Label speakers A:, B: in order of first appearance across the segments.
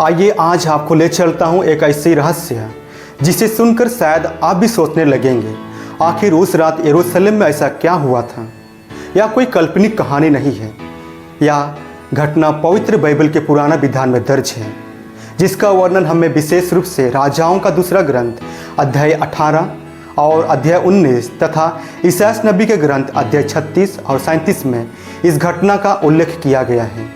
A: आइए आज आपको ले चलता हूँ एक ऐसी रहस्य जिसे सुनकर शायद आप भी सोचने लगेंगे, आखिर उस रात यरूशलेम में ऐसा क्या हुआ था। यह कोई काल्पनिक कहानी नहीं है, यह घटना पवित्र बाइबल के पुराना विधान में दर्ज है, जिसका वर्णन हमें विशेष रूप से राजाओं का दूसरा ग्रंथ अध्याय 18 और अध्याय 19 तथा इसायाह नबी के ग्रंथ अध्याय 36 और 37 में इस घटना का उल्लेख किया गया है।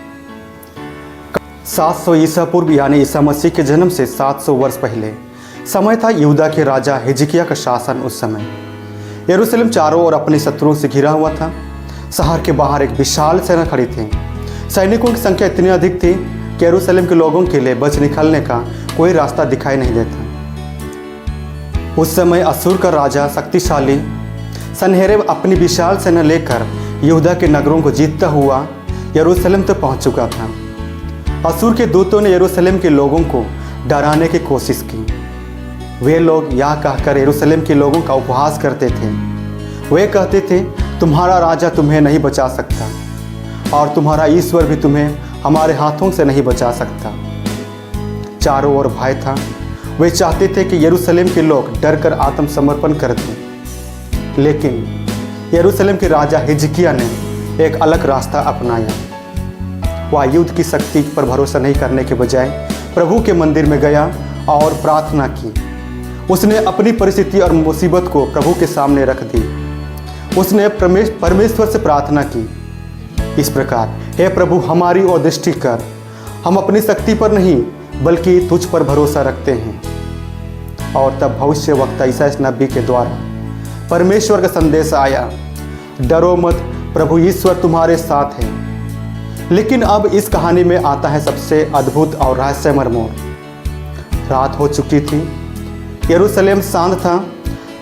A: 700 ईसा पूर्व यानी ईसा मसीह के जन्म से 700 वर्ष पहले समय था यहूदा के राजा हिजकिय्याह का शासन। उस समय यरूशलेम चारों ओर अपने शत्रुओं से घिरा हुआ था। शहर के बाहर एक विशाल सेना खड़ी थी। सैनिकों की संख्या इतनी अधिक थी कि यरूशलेम के लोगों के लिए बच निकलने का कोई रास्ता दिखाई नहीं देता। उस समय असूर का राजा शक्तिशाली सन्हेरेब अपनी विशाल सेना लेकर यहूदा के नगरों को जीतता हुआ यरूशलेम तक पहुंच चुका था। असूर के दूतों ने यरूशलेम के लोगों को डराने की कोशिश की। वे लोग यह कहकर यरूशलेम के लोगों का उपहास करते थे। वे कहते थे, तुम्हारा राजा तुम्हें नहीं बचा सकता और तुम्हारा ईश्वर भी तुम्हें हमारे हाथों से नहीं बचा सकता। चारों ओर भय था। वे चाहते थे कि यरूशलेम के लोग डरकर आत्मसमर्पण कर दें, लेकिन यरूशलेम के राजा हिजकिय्याह ने एक अलग रास्ता अपनाया। वह युद्ध की शक्ति पर भरोसा नहीं करने के बजाय प्रभु के मंदिर में गया और प्रार्थना की। उसने अपनी परिस्थिति और मुसीबत को प्रभु के सामने रख दी। उसने परमेश्वर से प्रार्थना की इस प्रकार, हे प्रभु, हमारी ओर दृष्टि कर, हम अपनी शक्ति पर नहीं बल्कि तुझ पर भरोसा रखते हैं। और तब भविष्यवक्ता इसायाह नबी के द्वारा परमेश्वर का संदेश आया, डरो मत, प्रभु ईश्वर तुम्हारे साथ है। लेकिन अब इस कहानी में आता है सबसे अद्भुत और रहस्यमय मोड़। रात हो चुकी थी, यरूशलेम शांत था।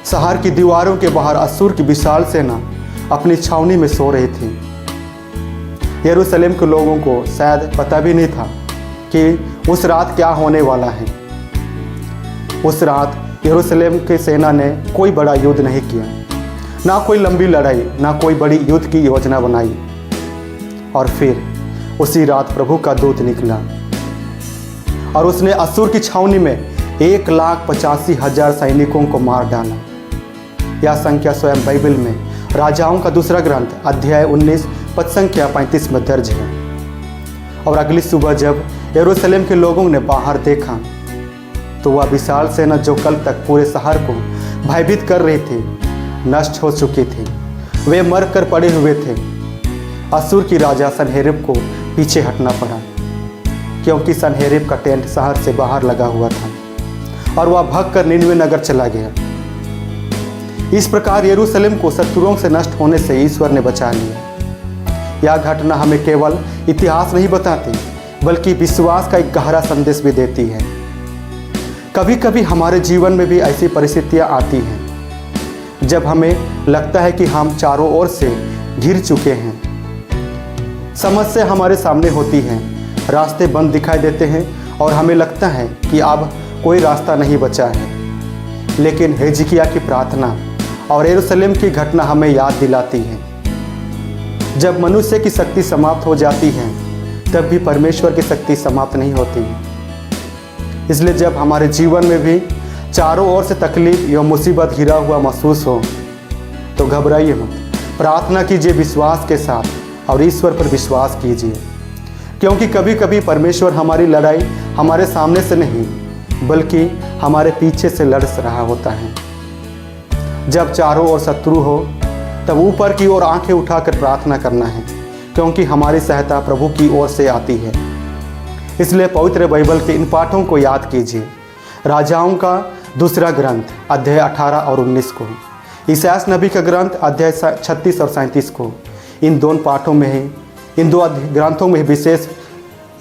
A: शहर की दीवारों के बाहर असूर की विशाल सेना अपनी छावनी में सो रही थी। यरूशलेम के लोगों को शायद पता भी नहीं था कि उस रात क्या होने वाला है। उस रात यरूशलेम की सेना ने कोई बड़ा युद्ध नहीं किया, ना कोई लंबी लड़ाई, ना कोई बड़ी युद्ध की योजना बनाई। और फिर उसी रात प्रभु का दूत निकला और उसने असूर की छावनी में 1,85,000 सैनिकों को मार डाला। यह संख्या स्वयं बाइबल में राजाओं का दूसरा ग्रंथ अध्याय 19 पद संख्या 35 में दर्ज है। और अगली सुबह जब यरूशलेम के लोगों ने बाहर देखा तो वह विशाल सेना जो कल तक पूरे शहर को भयभीत कर रही थी, नष्ट हो चुकी थी। वे मर कर पड़े हुए थे। असूर की राजा सन्हेरेब को पीछे हटना पड़ा, क्योंकि सन्हेरेब का टेंट शहर से बाहर लगा हुआ था और वह भागकर निनवे नगर चला गया। इस प्रकार यरूशलेम को शत्रुओं से नष्ट होने से ईश्वर ने बचा लिया। यह घटना हमें केवल इतिहास नहीं बताती, बल्कि विश्वास का एक गहरा संदेश भी देती है। कभी कभी हमारे जीवन में भी ऐसी परिस्थितियां आती हैं जब हमें लगता है कि हम चारों ओर से घिर चुके हैं। समस्या हमारे सामने होती हैं, रास्ते बंद दिखाई देते हैं और हमें लगता है कि अब कोई रास्ता नहीं बचा है। लेकिन हिजकिय्याह की प्रार्थना और यरूशलेम की घटना हमें याद दिलाती है, जब मनुष्य की शक्ति समाप्त हो जाती है तब भी परमेश्वर की शक्ति समाप्त नहीं होती। इसलिए जब हमारे जीवन में भी चारों ओर से तकलीफ या मुसीबत घिरा हुआ महसूस हो तो घबराइए मत। प्रार्थना कीजिए विश्वास के साथ और ईश्वर पर विश्वास कीजिए, क्योंकि कभी कभी परमेश्वर हमारी लड़ाई हमारे सामने से नहीं बल्कि हमारे पीछे से लड़ रहा होता है। जब चारों ओर शत्रु हो तब ऊपर की ओर आंखें उठाकर प्रार्थना करना है, क्योंकि हमारी सहायता प्रभु की ओर से आती है। इसलिए पवित्र बाइबल के इन पाठों को याद कीजिए। राजाओं का दूसरा ग्रंथ अध्याय 18 और 19 को, इसायाह नबी का ग्रंथ अध्याय 36 और 37 को। इन दोनों पाठों में ही, इन दो ग्रंथों में विशेष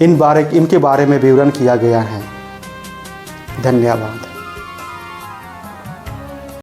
A: इनके बारे में विवरण किया गया है। धन्यवाद।